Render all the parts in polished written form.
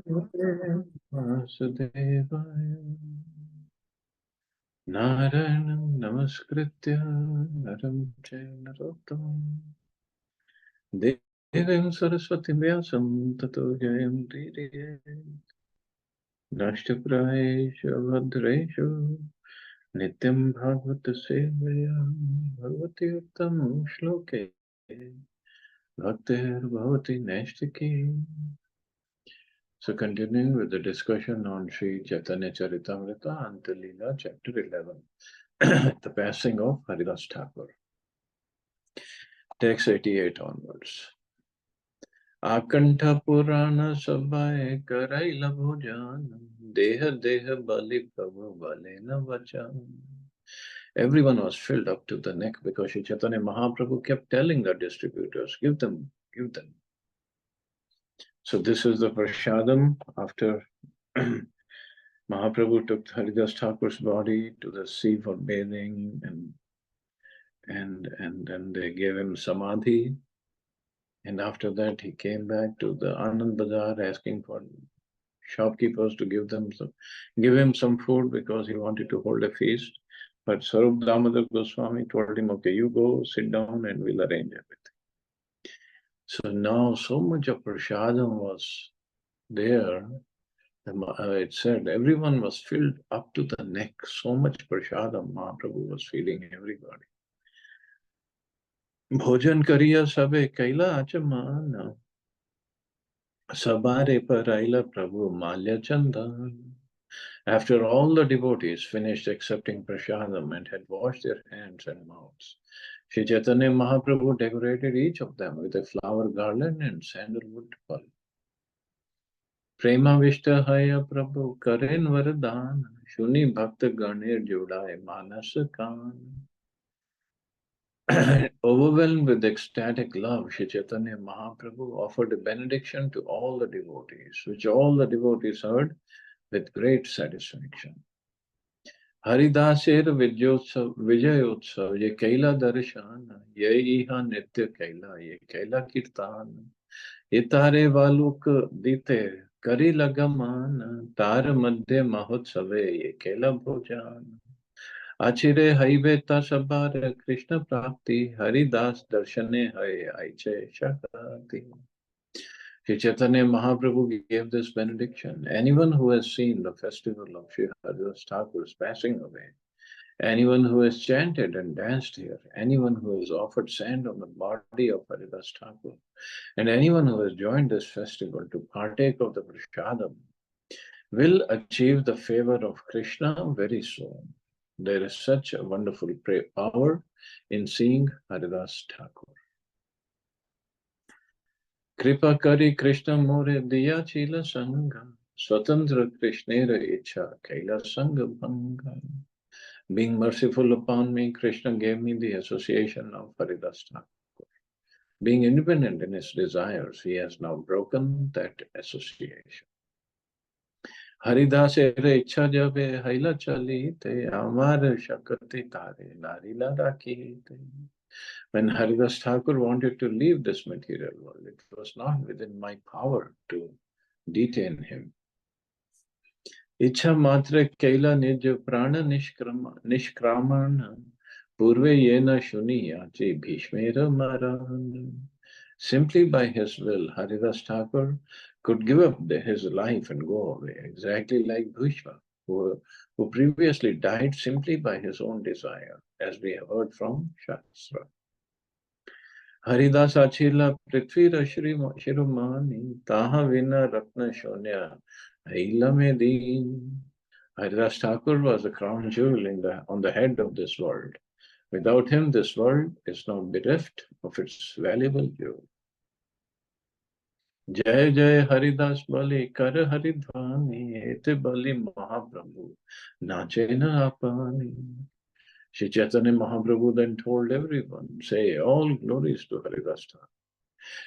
वासुदेवाय नारायणं नमस्कृत्य नरं चैव नरोत्तमं देवीं सरस्वतीं व्यासं ततो जयमुदीरयेत्। नष्टप्रायेषु भद्रेषु नित्यं भागवत सेवया भगवति उत्तमं श्लोके भक्तिर्भवति नैष्टिकी. So continuing with the discussion on Sri Chaitanya Charitamrita, Antya Lila, chapter 11, the passing of Haridas Thakur. Text 88 onwards. Akantha Purana Sabhaye Karaila Bhojan Deha Deha Bali Prabhu Balena Vachan. Everyone was filled up to the neck because Sri Chaitanya Mahaprabhu kept telling the distributors, give them, give them. So this is the prashadam after Mahaprabhu took Haridas Thakur's body to the sea for bathing, and then they gave him samadhi. And after that, he came back to the Anand Bazar asking for shopkeepers to give him some food because he wanted to hold a feast. But Sarup Damodar Goswami told him, okay, you go sit down and we'll arrange everything. So now so much of prashadam was there. It said everyone was filled up to the neck. So much prashadam Mahaprabhu was feeding everybody. Bhojan kariya sabe kaila achaman. Sabare paraila Prabhu malya chandan. After all the devotees finished accepting prashadam and had washed their hands and mouths, Sri Chaitanya Mahaprabhu decorated each of them with a flower garland and sandalwood pulp. Prema Vishta Haya Prabhu Karen Varadan Shuni Bhakta Ganir Judai Manas Kan. Overwhelmed with ecstatic love, Sri Chaitanya Mahaprabhu offered a benediction to all the devotees, which all the devotees heard with great satisfaction. Haridaser Vijayotsav, ye Kaila Darshan, ye Iha Nitya Kaila, ye Kaila Kirtan, ye Tare Valuk Dite, Kari Lagaman, Tar Madhya Mahotsave, ye Kaila Bhojan. Achire Haiveta Sabar Krishna Prapti, Haridas Darshane Hai Aiche Shakati. Sri Chaitanya Mahaprabhu gave this benediction. Anyone who has seen the festival of Sri Haridas Thakur's passing away, anyone who has chanted and danced here, anyone who has offered sand on the body of Haridas Thakur, and anyone who has joined this festival to partake of the prashadam will achieve the favor of Krishna very soon. There is such a wonderful power in seeing Haridas Thakur. Kripa kari Krishna more diya chila sanga, swatantra Krishnera icha kaila sanga bhanga. Being merciful upon me, Krishna gave me the association of Haridas Thakur. Being independent in his desires, he has now broken that association. Haridas ere icha jabe haila chali te amar shakati tare narila rakhi te. When Haridas Thakur wanted to leave this material world, it was not within my power to detain him. Icha matra kaila nij prana nishkramana purve yena shuniyachi bhishmera maran. Simply by his will, Haridas Thakur could give up his life and go away, exactly like Bhishma, who previously died simply by his own desire, as we have heard from Shastra. Haridas Achila Prithvira Shirumani Taha Vina Ratna Shonya Aila Medin. Haridas Thakur was the crown jewel on the head of this world. Without him, this world is now bereft of its valuable jewel. Jai Jai Haridas Bali Kar Haridvani Ete Bali Mahaprabhu Nachena Apani. Shri Chaitanya Mahaprabhu then told everyone, say all glories to Haridas Thakur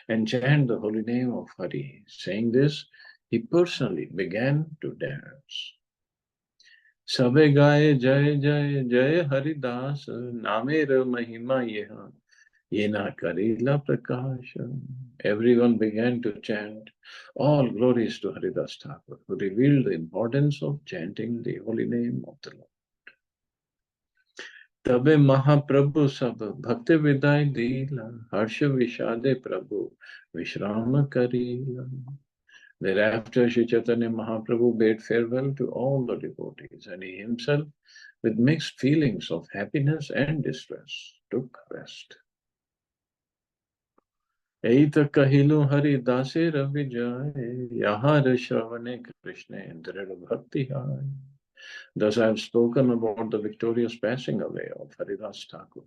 and chant the holy name of Hari. Saying this, he personally began to dance. Sabe gaye Jai Jai Jai Haridas Namer Mahima Yeha Yena Karila Prakasha. Everyone began to chant, all glories to Haridas Thakur, who revealed the importance of chanting the holy name of the Lord. तबे महाप्रभु सब भक्त विदाई दीला हर्ष विषादे प्रभु विश्राम Karila. Thereafter, Sri Chaitanya Mahaprabhu bade farewell to all the devotees, and he himself, with mixed feelings of happiness and distress, took rest. Eita kahilu hari dase ravi jai, yahar shravane Krishna drid bhakti hai. Thus I have spoken about the victorious passing away of Haridas Thakur.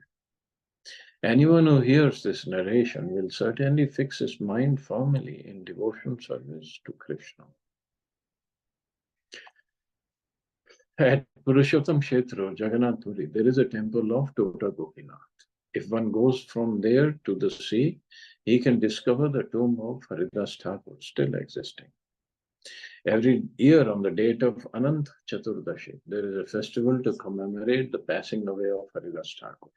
Anyone who hears this narration will certainly fix his mind firmly in devotional service to Krishna. At Purushottam Kshetra, Jagannath Puri, there is a temple of Tota Gopinath. If one goes from there to the sea, he can discover the tomb of Haridas Thakur still existing. Every year on the date of Anant Chaturdashi, there is a festival to commemorate the passing away of Haridas Thakur.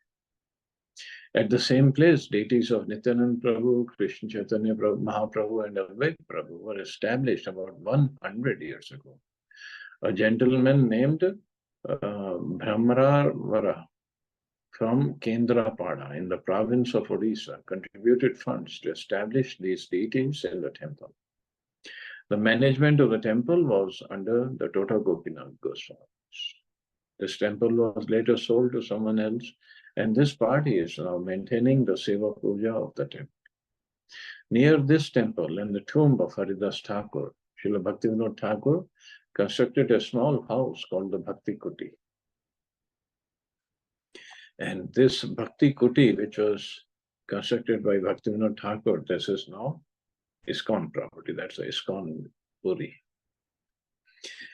At the same place, deities of Nityanand Prabhu, Krishna Chaitanya Prabhu, Mahaprabhu, and Advait Prabhu were established about 100 years ago. A gentleman named Brahmaravara from Kendrapada in the province of Odisha contributed funds to establish these deities in the temple. The management of the temple was under the Tota Gopinath Goswamis. This temple was later sold to someone else, and this party is now maintaining the Seva Puja of the temple. Near this temple and the tomb of Haridas Thakur, Srila Bhaktivinoda Thakur constructed a small house called the Bhakti Kuti. And this Bhakti Kuti, which was constructed by Bhaktivinoda Thakur, this is now ISKCON property. That's the ISKCON Puri.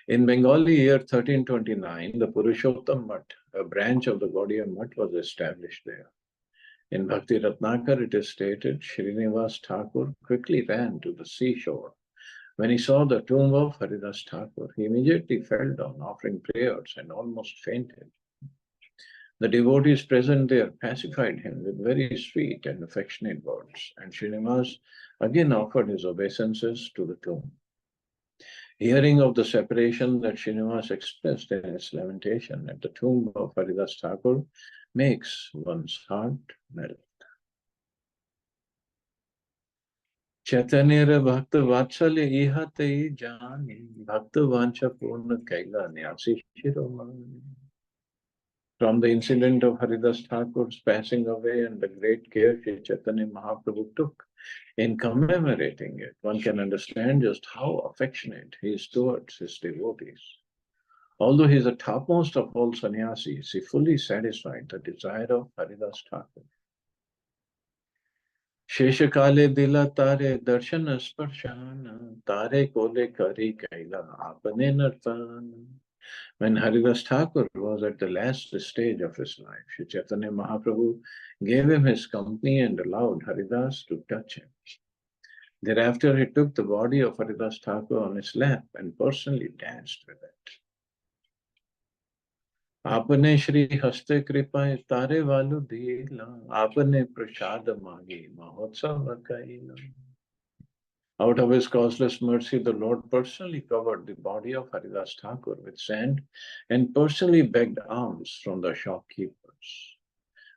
In Bengali year 1329, the Purushottam Mutt, a branch of the Gaudiya Mutt, was established there. In Bhakti Ratnakar, it is stated, Srinivas Thakur quickly ran to the seashore. When he saw the tomb of Haridas Thakur, he immediately fell down, offering prayers, and almost fainted. The devotees present there pacified him with very sweet and affectionate words, and Srinivas again offered his obeisances to the tomb. Hearing of the separation that Srinivas expressed in his lamentation at the tomb of Haridas Thakur makes one's heart melt. Chaitanya Bhakta Vatsalya Ihate Jani Bhakta Vancha Purna Kaila Nyasi Shiromani. From the incident of Haridas Thakur's passing away and the great care Sri Chaitanya Mahaprabhu took in commemorating it, one can understand just how affectionate he is towards his devotees. Although he is the topmost of all sannyasis, he fully satisfied the desire of Haridas Thakur. Sheshakale dila tare darshana sparshana tare kole kari kaila apane nartana. When Haridas Thakur was at the last stage of his life, Sri Chaitanya Mahaprabhu gave him his company and allowed Haridas to touch him. Thereafter, he took the body of Haridas Thakur on his lap and personally danced with it. Apane Shri Haste Kripa Tare Valu Dila, Apane Prashad Magi Mahotsav Kaila. Out of his causeless mercy, the Lord personally covered the body of Haridas Thakur with sand and personally begged alms from the shopkeepers.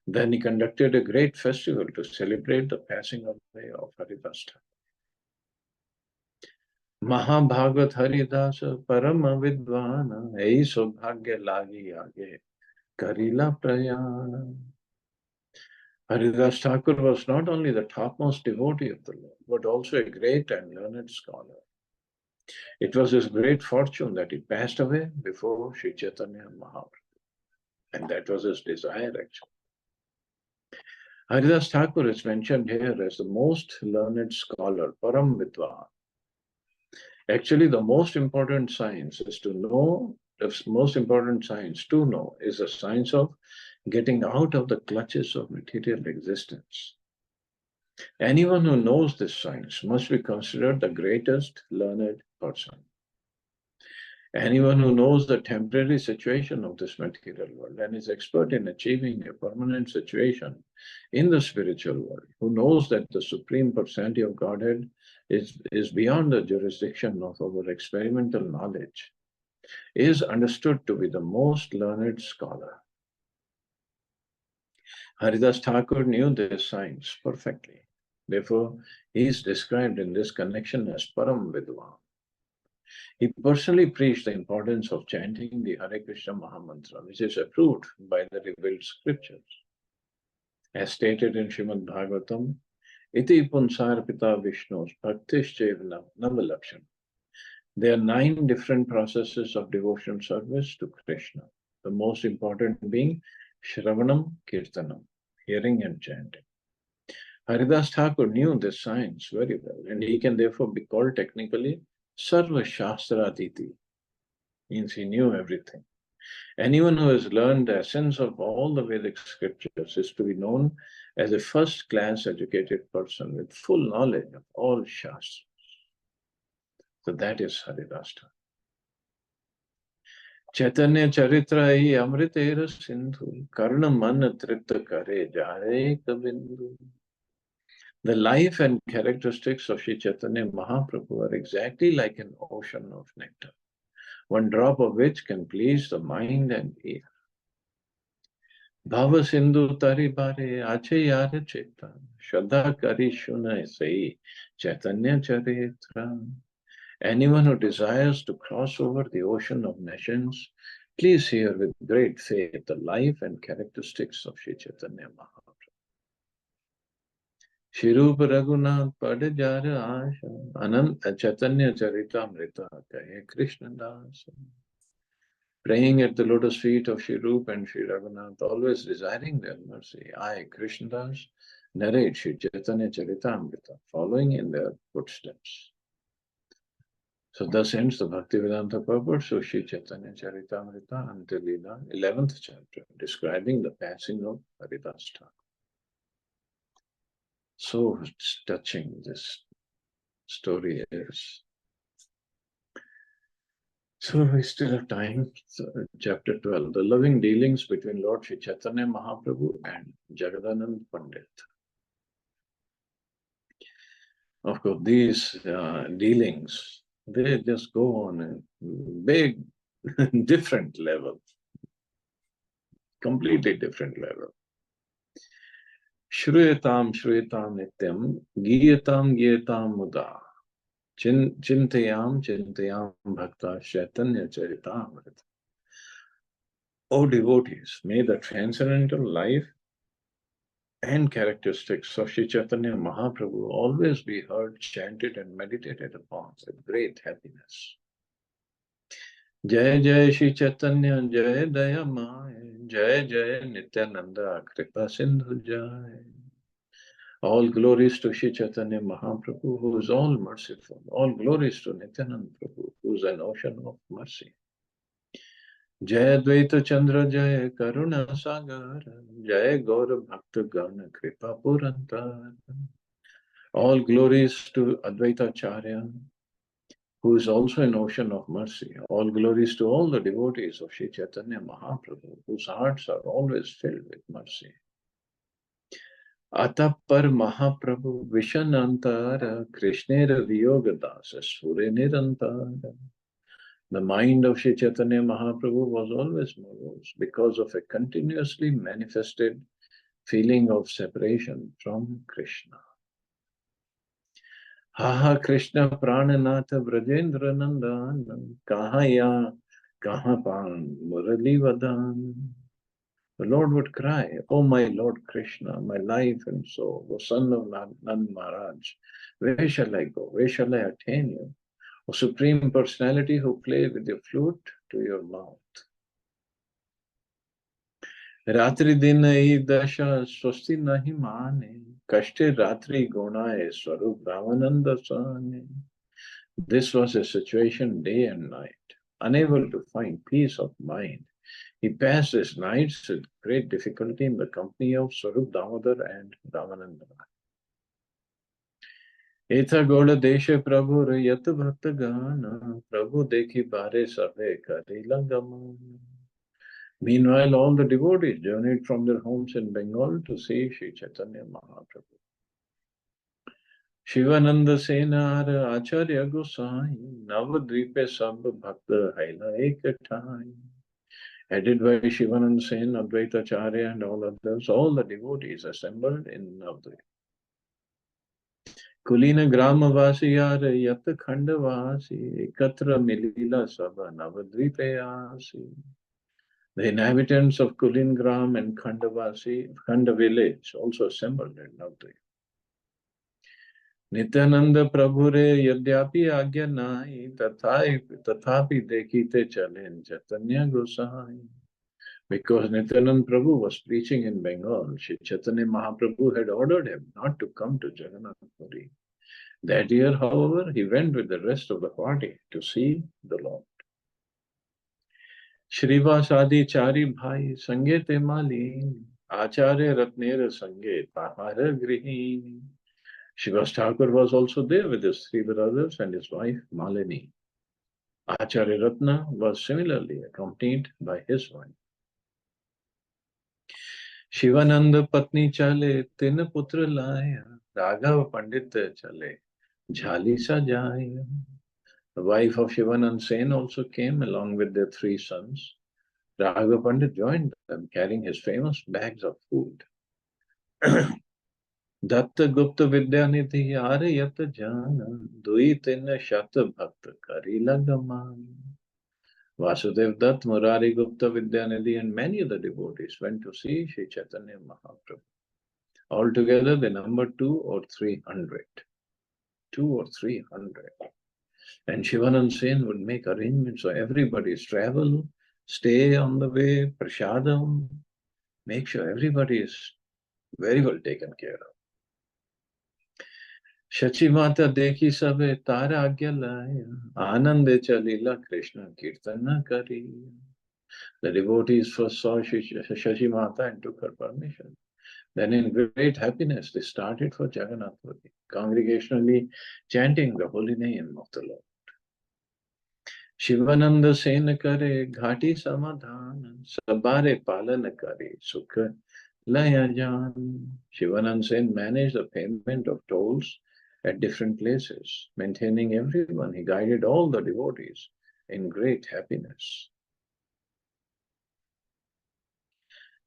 Then he conducted a great festival to celebrate the passing away of Haridas Thakur. Mahabhagat Haridas Parama Vidvana Ei Sobhagya Lagi Age Karila Prayana. Haridas Thakur was not only the topmost devotee of the Lord, but also a great and learned scholar. It was his great fortune that he passed away before Sri Chaitanya Mahaprabhu, and that was his desire actually. Haridas Thakur is mentioned here as the most learned scholar, Param Vidwan. Actually, the most important science is to know, the most important science to know is the science of getting out of the clutches of material existence. Anyone who knows this science must be considered the greatest learned person. Anyone who knows the temporary situation of this material world and is expert in achieving a permanent situation in the spiritual world, who knows that the Supreme Personality of Godhead is beyond the jurisdiction of our experimental knowledge, is understood to be the most learned scholar. Haridas Thakur knew this science perfectly. Therefore, he is described in this connection as Param Vidwan. He personally preached the importance of chanting the Hare Krishna Mahamantra, which is approved by the revealed scriptures. As stated in Srimad Bhagavatam, Iti Punsar Pita Vishnu's Bhaktischev Navalakshan. There are 9 different processes of devotion service to Krishna. The most important being Shravanam Kirtanam, hearing and chanting. Haridas Thakur knew this science very well, and he can therefore be called technically Sarva Shastra Aditi, means he knew everything. Anyone who has learned the essence of all the Vedic scriptures is to be known as a first-class educated person with full knowledge of all Shastras. So that is Haridas Thakur. Chaitanya Charitrai Amritera Sindhu Karna Mana Tripta Kare Jare Kabindu. The life and characteristics of Sri Chaitanya Mahaprabhu are exactly like an ocean of nectar, one drop of which can please the mind and ear. Bhava Sindhu Tari Bare Ache Yara Cheta Shraddha Kari Shuna Sai Chaitanya Charitra. Anyone who desires to cross over the ocean of nations, please hear with great faith the life and characteristics of Sri Chaitanya Mahaprabhu. Shirup Raghunath Padajara Asha Ananta Chaitanya Charitamrita Kahe Krishna Dasa. Praying at the lotus feet of Sri Rupa and Sri Raghunath, always desiring their mercy, I, Krishnadas, narrate Sri Chaitanya Charitamrita, following in their footsteps. So thus ends the Bhaktivedanta purport of Sri Chaitanya Charitamrita, Antya Lila, 11th chapter, describing the passing of Haridas Thakur. So touching this story is. So we still have time. So, chapter 12, the loving dealings between Lord Sri Chaitanya Mahaprabhu and Jagadanand Pandit. Of course, these dealings, they just go on a big, different level, completely different level. Shruyatam Shruyatam Nityam, Giyatam Giyatam Muda, Chintayam Chintayam Bhakta Chaitanya Charitamrita. O devotees, may the transcendental life and characteristics of Sri Chaitanya Mahaprabhu always be heard, chanted, and meditated upon with great happiness. Jai Jai Sri Chaitanya, Jai Dayamaya, Jai Jai Nityananda, Kripa Sindhu Jai. All glories to Sri Chaitanya Mahaprabhu, who is all merciful. All glories to Nityananda Prabhu, who is an ocean of mercy. Jai Advaita Chandra Jai Karuna Sagar Jai Gaura Bhakta Gana Kripa Puranta. All glories to Advaita Acharya, who is also an ocean of mercy. All glories to all the devotees of Sri Chaitanya Mahaprabhu, whose hearts are always filled with mercy. Atapar Mahaprabhu Vishanantara Krishnera Viyogadasa Sure Nirantara. The mind of Sri Chaitanya Mahaprabhu was always morose because of a continuously manifested feeling of separation from Krishna. Ha Krishna Prananatha Brajendra Nandan Kahaya Kahapan Murali Vadan. The Lord would cry, "Oh my Lord Krishna, my life and soul, O son of Nand Maharaj, where shall I go? Where shall I attain you? O Supreme Personality who play with your flute to your mouth. Ratri din ei dasha swasti nahi mane, kashte ratri gonaye swarup Ramananda sane." This was a situation day and night. Unable to find peace of mind, he passed his nights with great difficulty in the company of Swarup Damodar and Ramananda. एथा गौड़ देश प्रभु यत भक्त गान, प्रभु देखी बारे सभे करिला गमन. Meanwhile, all the devotees journeyed from their homes in Bengal to see Sri Chaitanya Mahaprabhu. Shivanand सेनार आचार्य गोसाई, नवद्वीपे सब भक्त हैला एक ठाई. Headed by Shivanand Sen, Advaita Acharya and all others, all the devotees assembled in Navadvip. कुलीन ग्रामवासी यार यत खंडवासी, एकत्र मिलीला सब नवद्वीपे आसी. The inhabitants of Kulin Gram and Khanda village also assembled in Navadvip. Nityanand प्रभु रे यद्यपि आज्ञा नाई, तथापि देखीते चले चैतन्य गोसाई. Because Nityanand Prabhu was preaching in Bengal, Shri Chaitanya Mahaprabhu had ordered him not to come to Jagannath Puri. That year, however, he went with the rest of the party to see the Lord. Shrivas Adi Chari Bhai Sange Temali, Acharya Ratnera Sange Tahara Grihini. Shivas Thakur was also there with his three brothers and his wife Malini. Acharya Ratna was similarly accompanied by his wife. Shivanand पत्नी चले तीन पुत्र लाया, राघव पंडित चले झाली सजाया. The wife of Shivanand Sen also came along with their three sons. Raghav Pandit joined them, carrying his famous bags of food. Datta Gupta Vidyanidhi Arayat Jana, Dui Tin Shat Bhakt Karila Gaman. Vasudev Dutt, Murari Gupta Vidyanidhi, and many other devotees went to see Sri Chaitanya Mahaprabhu. Altogether, they numbered 200 or 300. 200 or 300. And Shivanand Sen would make arrangements for everybody's travel, stay on the way, prasadam, make sure everybody is very well taken care of. Shachi Mata dekhi sabe tara agya laya, Anande Chalila Krishna Kirtana kari. The devotees first saw Shachi Mata and took her permission. Then in great happiness, they started for Jagannath Puri, congregationally chanting the holy name of the Lord. Shivanand Sen करे घाटी समाधान, सबरे पालन करे सुख लया जान. Shivanand Sen managed the payment of tolls at different places, maintaining everyone. He guided all the devotees in great happiness.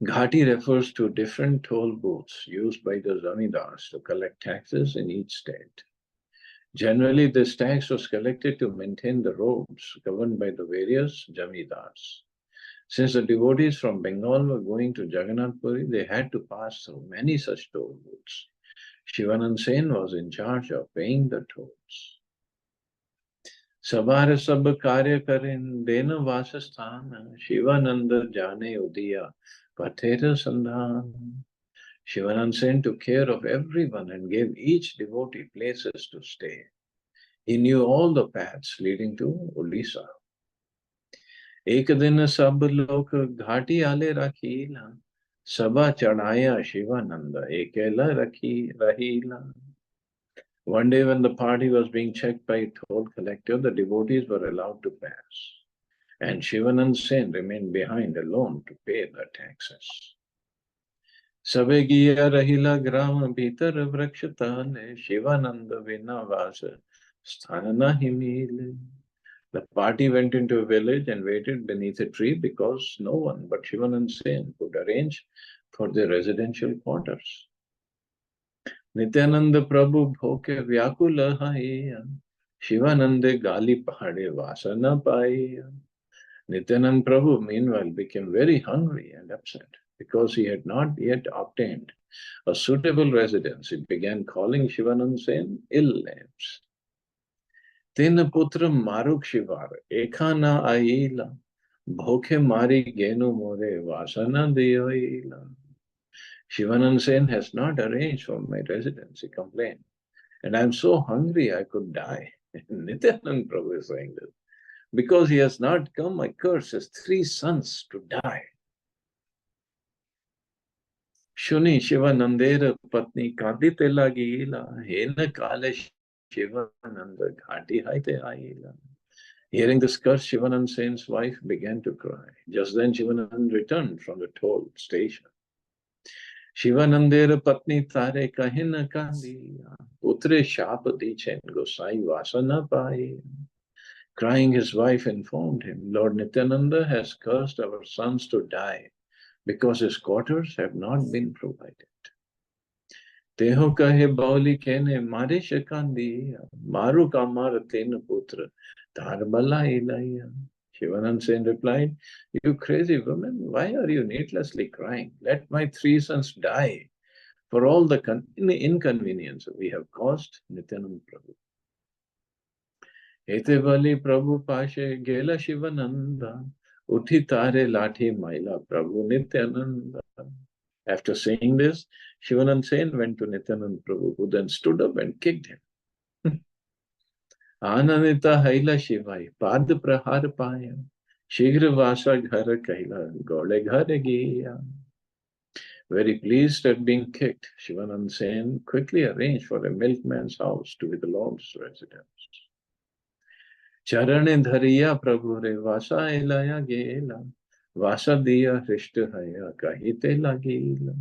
Ghati refers to different toll booths used by the zamindars to collect taxes in each state. Generally, this tax was collected to maintain the roads governed by the various jamidars. Since the devotees from Bengal were going to Jagannath Puri, they had to pass through many such toll booths. Shivanand Sen was in charge of paying the tolls. Sabhar sab karya karin dena vasasthan, Shivananda jane udiya pathera sandhan. Shivanand Sen took care of everyone and gave each devotee places to stay. He knew all the paths leading to Odisha. एक दिन सब लोग घाटी आले रखीला, सबा चढ़ाया Shivanand एकेला रहीला. One day when the party was being checked by a toll collector, the devotees were allowed to pass, and Shivanand Sen remained behind alone to pay the taxes. सबे गिया रहीला ग्राम भीतर वृक्ष ताले, शिवानंद बिना वास स्थान नहीं मिले. The party went into a village and waited beneath a tree because no one but Shivanand Sen could arrange for their residential quarters. Nityananda Prabhu bhoke vyakula haiya, Shivanande gali pahade vasana paiya. Nityanand Prabhu meanwhile became very hungry and upset because he had not yet obtained a suitable residence. He began calling Shivanand Sen ill names. तीन पुत्र मारुक शिवार एका ना आईला, भोखे मारी गेनु मोरे वासना दियोईला. Shivanand Sen has not arranged for my residence, he complained, and I'm so hungry I could die. Nityanand Prabhu is saying this. Because he has not come, I curse his three sons to die. Shuni Shivanandera Patni Kadite Lagila, Hena Kale Shivananda Ghati Haite Aila. Hearing this curse, Shivanand Sen's wife began to cry. Just then Shivanand returned from the toll station. Shivanandir Patni Tare Kahin Kandi Utre Shap Dichen Gosai Vasana Pai. Crying, his wife informed him, Lord Nityananda has cursed our sons to die because his quarters have not been provided. Teho kahe bauli kene mare shakandi maru kamar ten putra dharbala ilaya. Shivanand Sen replied, You crazy woman, why are you needlessly crying? Let my three sons die for all the inconvenience we have caused Nityanand Prabhu. Ete bali Prabhu pashe gela Shivananda, uthi tare lathi maila Prabhu Nityananda. After saying this, Shivanand Sen went to Nityanand Prabhu, who then stood up and kicked him. Ananita Haila Shivai, Pad Prahar Paya, Shigra Vasa Ghara Kaila, Gole Ghare Giya. Very pleased at being kicked, Shivanand Sen quickly arranged for a milkman's house to be the Lord's residence. Charane Dhariya Prabhu Re Vasa Elaya Gela, Vasa Diya Rishta Haya Kahite Lagila.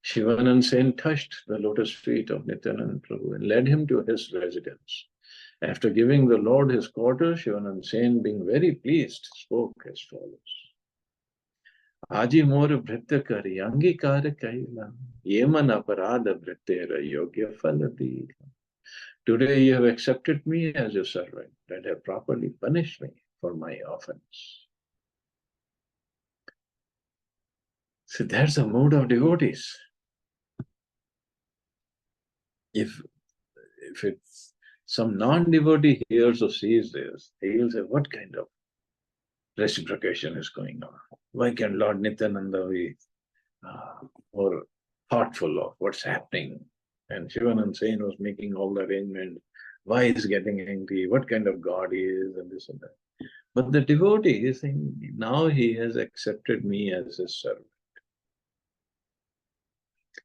Shivanand Sen touched the lotus feet of Nityanand Prabhu and led him to his residence. After giving the Lord his quarters, Shivanand Sen, being very pleased, spoke as follows. Aji mor bhritya kari angikara kaila, yeman aparada bhrityera yogya phaladila. Today you have accepted me as your servant and have properly punished me for my offense. So that's the mood of devotees. If it's some non-devotee hears or sees this, he will say, what kind of reciprocation is going on? Why can Lord Nityananda be more thoughtful of what's happening? And Shivanand Sen was making all the arrangement. Why he's getting angry? What kind of God he is, and this and that. But the devotee is saying, now he has accepted me as his servant.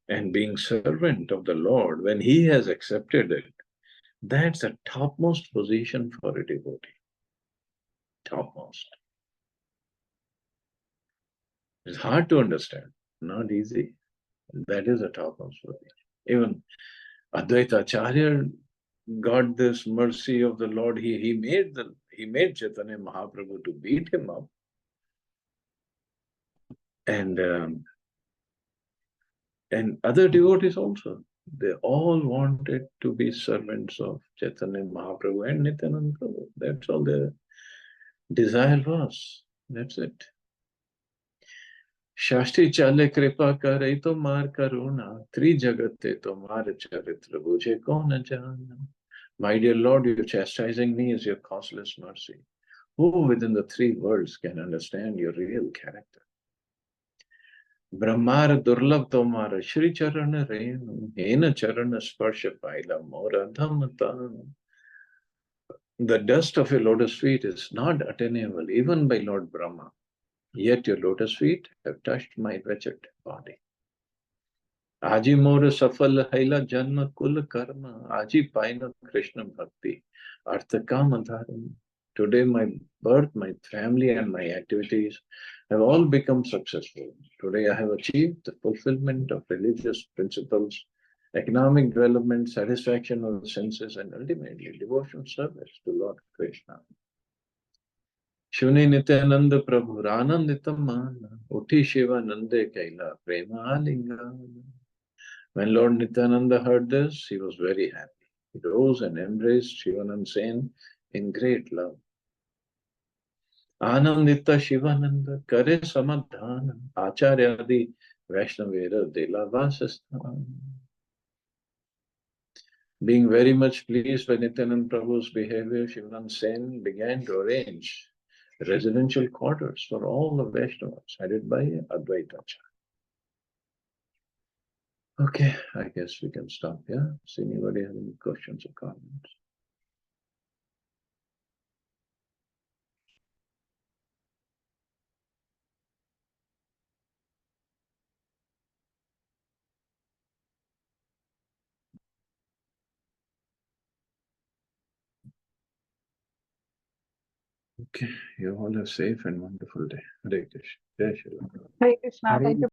And being servant of the Lord, when he has accepted it, that's a topmost position for a devotee. Topmost. It's hard to understand, not easy. That is a topmost position. Even Advaita Acharya got this mercy of the Lord. He made Chaitanya Mahaprabhu to beat him up. And other devotees also. They all wanted to be servants of Chaitanya Mahaprabhu and Nityananda Prabhu. That's all their desire was. That's it. Shashti chale kripa kare tomar karuna, tri jagate tomar charitra bujhe kaun jana. My dear Lord, your chastising me is your causeless mercy. Who within the three worlds can understand your real character? Brahmar durlabh tomara Shri Charana Renu, Hena Charana Sparsha Paila Mora Dhammatana. The dust of your lotus feet is not attainable even by Lord Brahma. Yet your lotus feet have touched my wretched body. Aji Mora Safal Haila Janma Kul Karma, Aji Paina Krishna Bhakti, Artha Kama Dharma. Today my birth, my family and my activities have all become successful. Today I have achieved the fulfillment of religious principles, economic development, satisfaction of the senses, and ultimately devotional service to Lord Krishna. Shuni Nityananda Prabhu Rananditam Mana, Uti Shiva Nande Kaila Prema Alinga. When Lord Nityananda heard this, he was very happy. He rose and embraced Shivanand Sen in great love. Anandita Shivananda Kare Samadhana Acharyadi Vaishnavera Dela Vasasthan. Being very much pleased by Nityananda Prabhu's behavior, Shivanand Sen began to arrange residential quarters for all the Vaishnavas, headed by Advaita Acharya. Okay, I guess we can stop here. Does anybody have any questions or comments? Okay, you all have safe and wonderful day. Hare Krishna. Jai Shri Ram. Hare Krishna. Hare Thank you.